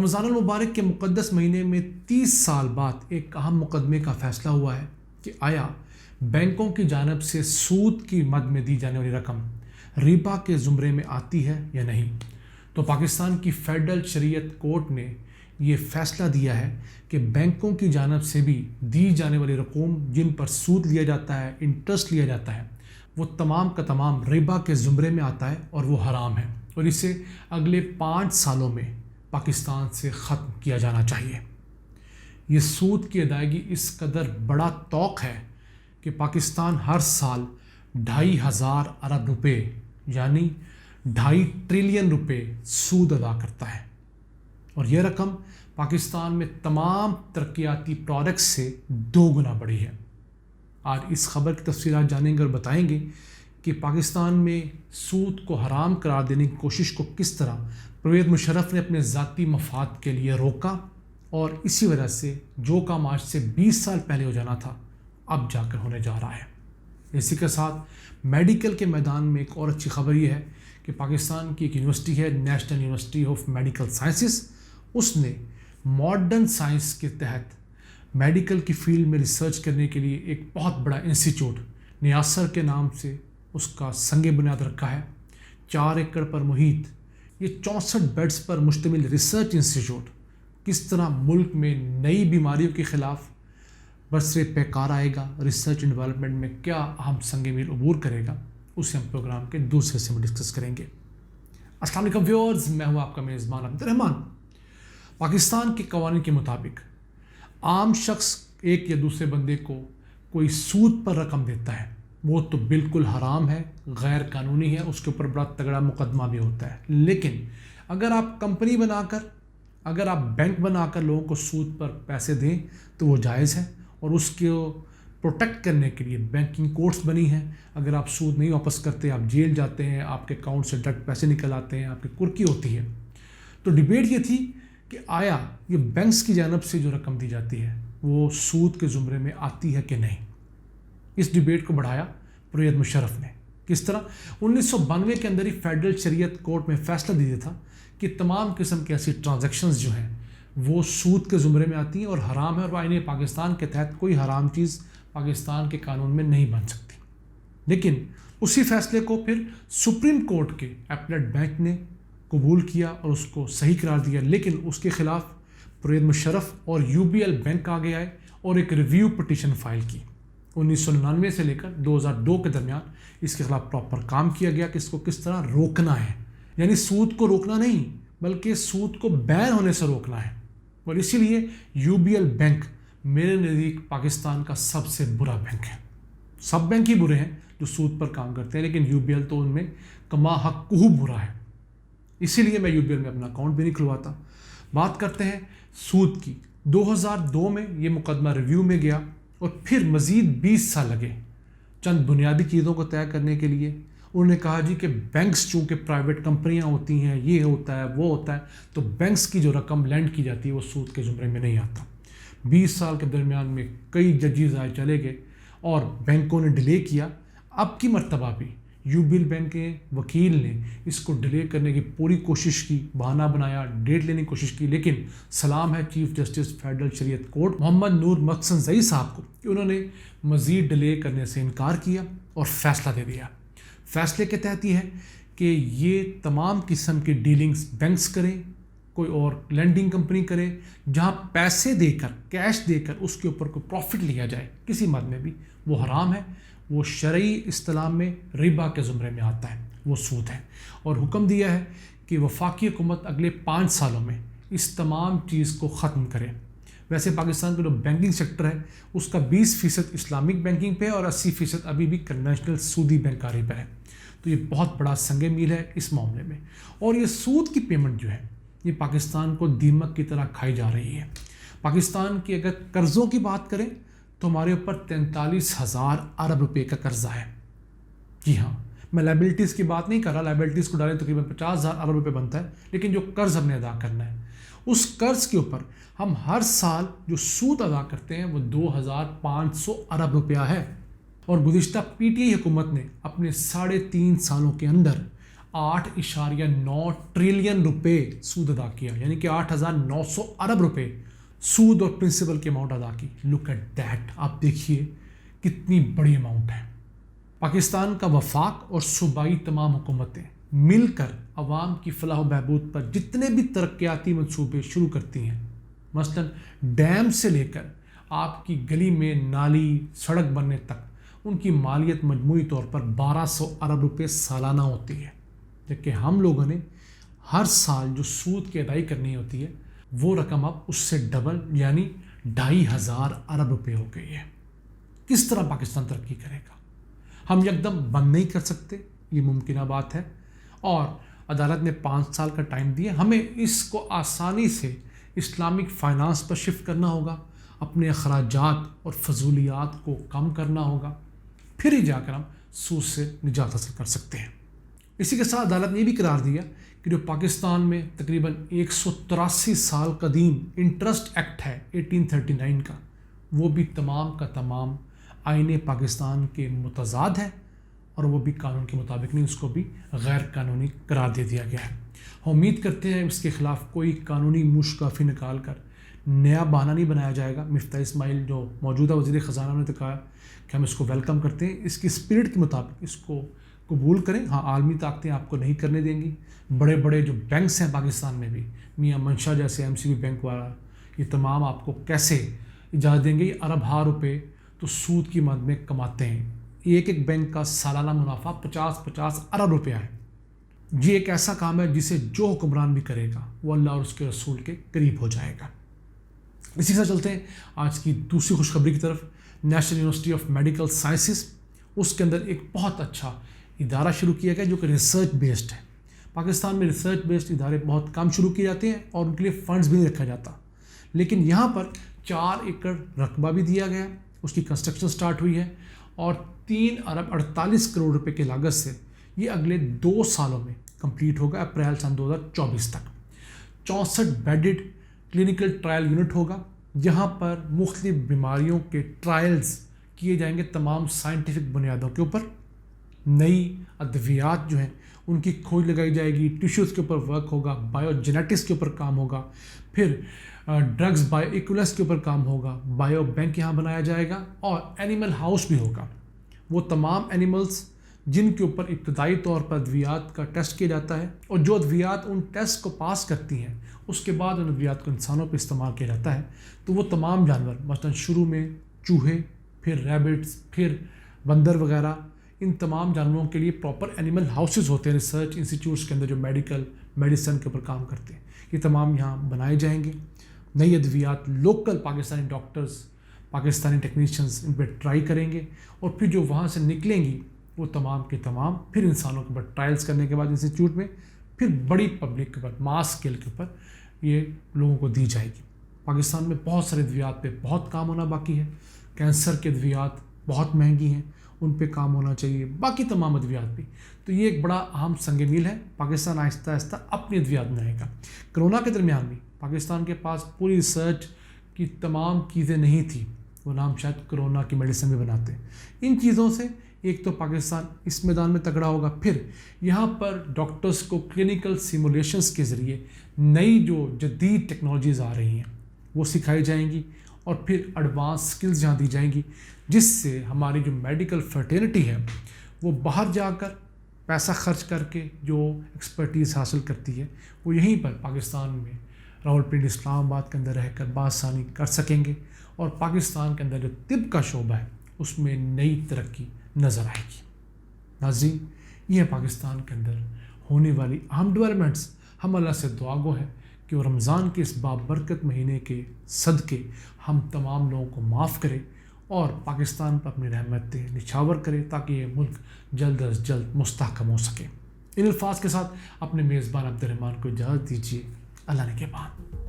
رمضان المبارک کے مقدس مہینے میں 30 سال بعد ایک اہم مقدمے کا فیصلہ ہوا ہے کہ آیا بینکوں کی جانب سے سود کی مد میں دی جانے والی رقم ربا کے زمرے میں آتی ہے یا نہیں۔ تو پاکستان کی فیڈرل شریعت کورٹ نے یہ فیصلہ دیا ہے کہ بینکوں کی جانب سے بھی دی جانے والی رقوم جن پر سود لیا جاتا ہے، انٹرسٹ لیا جاتا ہے، وہ تمام کا تمام ربا کے زمرے میں آتا ہے اور وہ حرام ہے، اور اسے اگلے 5 سالوں میں پاکستان سے ختم کیا جانا چاہیے۔ یہ سود کی ادائیگی اس قدر بڑا طوق ہے کہ پاکستان ہر سال 2,500 ارب روپے یعنی 2.5 ٹریلین روپے سود ادا کرتا ہے، اور یہ رقم پاکستان میں تمام ترقیاتی پروڈکٹس سے 2 گنا بڑی ہے۔ آج اس خبر کی تفصیلات جانیں گے اور بتائیں گے کہ پاکستان میں سود کو حرام قرار دینے کی کوشش کو کس طرح پرویز مشرف نے اپنے ذاتی مفاد کے لیے روکا، اور اسی وجہ سے جو کام آج سے 20 سال پہلے ہو جانا تھا اب جا کر ہونے جا رہا ہے۔ اسی کے ساتھ میڈیکل کے میدان میں ایک اور اچھی خبر یہ ہے کہ پاکستان کی ایک یونیورسٹی ہے، National University of Medical Sciences, اس نے ماڈرن سائنس کے تحت میڈیکل کی فیلڈ میں ریسرچ کرنے کے لیے ایک بہت بڑا انسٹیٹیوٹ نیاسر کے نام سے اس کا سنگ بنیاد رکھا ہے۔ 4 ایکڑ پر محیط یہ 64 بیڈز پر مشتمل ریسرچ انسٹیٹیوٹ کس طرح ملک میں نئی بیماریوں کے خلاف برسر پیکار آئے گا، ریسرچ اینڈ ڈیولپمنٹ میں کیا اہم سنگ میل عبور کرے گا، اسے ہم پروگرام کے دوسرے حصے میں ڈسکس کریں گے۔ السلام علیکم ویورز، میں ہوں آپ کا میزبان عبد الرحمان۔ پاکستان کے قوانین کے مطابق عام شخص ایک یا دوسرے بندے کو کوئی سود پر رقم دیتا ہے، وہ تو بالکل حرام ہے، غیر قانونی ہے، اس کے اوپر بڑا تگڑا مقدمہ بھی ہوتا ہے۔ لیکن اگر آپ کمپنی بنا کر، اگر آپ بینک بنا کر لوگوں کو سود پر پیسے دیں تو وہ جائز ہے، اور اس کو پروٹیکٹ کرنے کے لیے بینکنگ کورٹس بنی ہیں۔ اگر آپ سود نہیں واپس کرتے، آپ جیل جاتے ہیں، آپ کے اکاؤنٹ سے ڈائریکٹ پیسے نکل آتے ہیں، آپ کی کرکی ہوتی ہے۔ تو ڈیبیٹ یہ تھی کہ آیا یہ بینکس کی جانب سے جو رقم دی جاتی ہے وہ سود کے زمرے میں آتی ہے کہ نہیں۔ اس ڈیبیٹ کو بڑھایا پرویز مشرف نے۔ کس طرح 1992 کے اندر ہی فیڈرل شریعت کورٹ میں فیصلہ دیا تھا کہ تمام قسم کی ایسی ٹرانزیکشنز جو ہیں وہ سود کے زمرے میں آتی ہیں اور حرام ہے، اور آئین پاکستان کے تحت کوئی حرام چیز پاکستان کے قانون میں نہیں بن سکتی۔ لیکن اسی فیصلے کو پھر سپریم کورٹ کے اپیلیٹ بینچ نے قبول کیا اور اس کو صحیح قرار دیا، لیکن اس کے خلاف پرویز مشرف اور UBL بینک آگے آئے اور ایک ریویو پٹیشن فائل کی۔ 1999 سے لے کر 2002 کے درمیان اس کے خلاف پراپر کام کیا گیا کہ اس کو کس طرح روکنا ہے، یعنی سود کو روکنا نہیں بلکہ سود کو بین ہونے سے روکنا ہے۔ اور اسی لیے UBL بینک میرے نزدیک پاکستان کا سب سے برا بینک ہے۔ سب بینک ہی برے ہیں جو سود پر کام کرتے ہیں، لیکن UBL تو ان میں کما حق برا ہے، اسی لیے میں UBL میں اپنا اکاؤنٹ بھی نہیں کھلواتا۔ بات کرتے ہیں سود کی۔ 2002 میں یہ مقدمہ ریویو میں گیا اور پھر مزید 20 سال لگے چند بنیادی چیزوں کو طے کرنے کے لیے۔ انہوں نے کہا جی کہ بینکس چونکہ پرائیویٹ کمپنیاں ہوتی ہیں، یہ ہوتا ہے وہ ہوتا ہے، تو بینکس کی جو رقم لینڈ کی جاتی ہے وہ سود کے زمرے میں نہیں آتا۔ 20 سال کے درمیان میں کئی ججز آئے چلے گئے اور بینکوں نے ڈیلے کیا۔ اب کی مرتبہ بھی UBL بینک کے وکیل نے اس کو ڈیلے کرنے کی پوری کوشش کی، بہانہ بنایا، ڈیٹ لینے کی کوشش کی، لیکن سلام ہے چیف جسٹس فیڈرل شریعت کورٹ محمد نور مقصنزئی صاحب کو کہ انہوں نے مزید ڈیلے کرنے سے انکار کیا اور فیصلہ دے دیا۔ فیصلے کے تحت یہ ہے کہ یہ تمام قسم کی ڈیلنگز بینکس کریں، کوئی اور لینڈنگ کمپنی کرے، جہاں پیسے دے کر، کیش دے کر اس کے اوپر کوئی پروفٹ لیا جائے کسی مد میں بھی، وہ حرام ہے، وہ شرعی اصطلاح میں ربا کے زمرے میں آتا ہے، وہ سود ہے۔ اور حکم دیا ہے کہ وفاقی حکومت اگلے 5 سالوں میں اس تمام چیز کو ختم کرے۔ ویسے پاکستان کا جو بینکنگ سیکٹر ہے اس کا 20% اسلامک بینکنگ پہ اور 80% ابھی بھی کنونشنل سودی بینکاری پہ ہے، تو یہ بہت بڑا سنگ میل ہے اس معاملے میں۔ اور یہ سود کی پیمنٹ جو ہے یہ پاکستان کو دیمک کی طرح کھائی جا رہی ہے۔ پاکستان کی اگر قرضوں کی بات کریں تو ہمارے اوپر 43,000 ارب روپے کا قرضہ ہے۔ جی ہاں، میں لائبلٹیز کی بات نہیں کر رہا، لائبلٹیز کو ڈالیں تقریباً 50,000 ارب روپے بنتا ہے، لیکن جو قرض ہم نے ادا کرنا ہے اس قرض کے اوپر ہم ہر سال جو سود ادا کرتے ہیں وہ 2,500 ارب روپیہ ہے۔ اور گزشتہ PTI حکومت نے اپنے 3.5 سالوں کے اندر 8.9 ट्रिलियन रुपए सूद अदा किया, यानी कि 8,900 अरब रुपए सूद और प्रिंसिपल की अमाउंट अदा की। लुक एट दैट, आप देखिए कितनी बड़ी अमाउंट है। पाकिस्तान का वफाक और सूबाई तमाम हुकूमतें मिलकर अवाम की फलाह व बहबूद पर जितने भी तरक्याती मंसूबे शुरू करती हैं, मसलन डैम से लेकर आपकी गली में नाली सड़क बनने तक, उनकी मालियत मजमूई तौर पर 1200 अरब रुपए सालाना होती है, जबकि हम लोगों ने हर साल जो सूद की अदाई करनी होती है वो रकम अब उससे डबल यानी 2,500 अरब रुपए हो गई है। किस तरह पाकिस्तान तरक्की करेगा? हम एकदम बंद नहीं कर सकते, ये मुमकिन बात है, और अदालत ने 5 साल का टाइम दिया। हमें इसको आसानी से इस्लामिक फाइनेंस पर शिफ्ट करना होगा, अपने अखराजात और फजूलियात को कम करना होगा, फिर ही जाकर हम सूद से निजात हासिल कर सकते हैं। इसी के साथ अदालत ने ये भी करार दिया कि जो पाकिस्तान में तकरीबन 183 साल कदीम इंटरेस्ट एक्ट है 1839 का, वो भी तमाम का तमाम आईने पाकिस्तान के मुतज़ाद है और वो भी कानून के मुताबिक नहीं, उसको भी गैर कानूनी करार दे दिया गया है। हम उम्मीद करते हैं इसके ख़िलाफ़ कोई कानूनी मुश्काफ़ी निकाल कर नया बहाना नहीं बनाया जाएगा। मिफ्ताह इस्माइल जो मौजूदा वज़ीर ख़जाना ने तो कहा कि हम इसको वेलकम करते हैं, इसकी स्पिरिट के मुताबिक इसको कबूल करें। हाँ, आलमी ताकतें आपको नहीं करने देंगी। बड़े बड़े जो बैंक्स हैं पाकिस्तान में भी, मियाँ मंशा जैसे MCB बैंक वाला, ये तमाम आपको कैसे इजाज़त देंगे? ये अरब रुपए तो सूद की मद में कमाते हैं। एक एक बैंक का सालाना मुनाफा 50-50 अरब रुपया है। ये एक ऐसा काम है जिसे जो हुक्मरान भी करेगा वो अल्लाह और उसके रसूल के करीब हो जाएगा। इसी के साथ चलते हैं आज की दूसरी खुशखबरी की तरफ। National university of medical sciences, उसके अंदर एक बहुत अच्छा इदारा शुरू किया गया जो कि रिसर्च बेस्ड है। पाकिस्तान में रिसर्च बेस्ड इदारे बहुत कम शुरू किए जाते हैं और उनके लिए फ़ंड्स भी नहीं रखा जाता, लेकिन यहाँ पर 4 एकड़ रकबा भी दिया गया, उसकी कंस्ट्रक्शन स्टार्ट हुई है और 3 अरब 48 करोड़ रुपए की लागत से ये अगले 2 सालों में कंप्लीट होगा, अप्रैल सन 2024 तक। 64 बेडेड क्लिनिकल ट्रायल यूनिट होगा, जहाँ पर मुख्तलिफ बीमारियों के ट्रायल्स किए जाएंगे तमाम साइंटिफिक बुनियादों के ऊपर। नई अद्वियात जो हैं उनकी खोज लगाई जाएगी, टिश्यूज़ के ऊपर वर्क होगा, बायोजेनेटिक्स के ऊपर काम होगा, फिर ड्रग्स बायो इक्विवेलेंस के ऊपर काम होगा, बायो बैंक यहाँ बनाया जाएगा और एनिमल हाउस भी होगा। वो तमाम एनिमल्स जिनके ऊपर इब्तदाई तौर पर अद्वियात का टेस्ट किया जाता है और जो अद्वियात उन टेस्ट को पास करती हैं उसके बाद उन अद्वियात को इंसानों पर इस्तेमाल किया जाता है। तो वो तमाम जानवर, मसलन शुरू में चूहे, फिर रैबिट्स, फिर बंदर वगैरह, इन तमाम जानवरों के लिए प्रॉपर एनिमल हाउसेस होते हैं रिसर्च इंस्टीट्यूट्स के अंदर जो मेडिसिन के ऊपर काम करते हैं। ये तमाम यहाँ बनाए जाएंगे। नई अद्वियात local Pakistani doctors, Pakistani technicians इन पर ट्राई करेंगे और फिर जो वहाँ से निकलेंगी वो तमाम के तमाम फिर इंसानों के ऊपर ट्रायल्स करने के बाद इंस्टीट्यूट में फिर बड़ी पब्लिक के ऊपर, मास स्केल के ऊपर ये लोगों को दी जाएगी। पाकिस्तान में बहुत सारे अद्वियात पे बहुत काम होना बाकी है। कैंसर के अद्वियात बहुत महंगी हैं, उन पे काम होना चाहिए, बाकी तमाम अद्वियात भी। तो ये एक बड़ा अहम संग मील है। पाकिस्तान आहिस्ता आहिस्ता अपनी अद्वियात बनाएगा। कोरोना के दरमियान भी पाकिस्तान के पास पूरी रिसर्च की तमाम चीज़ें नहीं थी, वो नाम शायद कोरोना की मेडिसिन भी बनाते। इन चीज़ों से एक तो पाकिस्तान इस मैदान में तगड़ा होगा, फिर यहाँ पर डॉक्टर्स को क्लिनिकल सिमुलेशंस के ज़रिए नई जो जदीद टेक्नोलॉजीज़ आ रही हैं वो सिखाई जाएंगी और फिर एडवांस स्किल्स यहाँ दी जाएंगी, जिससे हमारी जो मेडिकल फर्टिलिटी है वो बाहर जाकर पैसा खर्च करके जो एक्सपर्टीज़ हासिल करती है वो यहीं पर पाकिस्तान में रावलपिंडी इस्लामाबाद के अंदर रहकर बासानी कर सकेंगे और पाकिस्तान के अंदर जो तिब का शोबा है उसमें नई तरक्की नज़र आएगी। नाज़रीन, ये पाकिस्तान के अंदर होने वाली अहम डेवलपमेंट्स। हम अल्लाह से दुआ गो है कि वो रमज़ान के इस बाबरकत महीने के सदक़े हम तमाम लोगों को माफ़ करे और पाकिस्तान पर अपनी रहमतें निछावर करे ताकि ये मुल्क जल्द अज जल्द मुस्तहकम हो सके। इन अल्फाज के साथ अपने मेज़बान अब्दुर्रहमान को इजाज़त दीजिए। अल्लाह ने के बाद।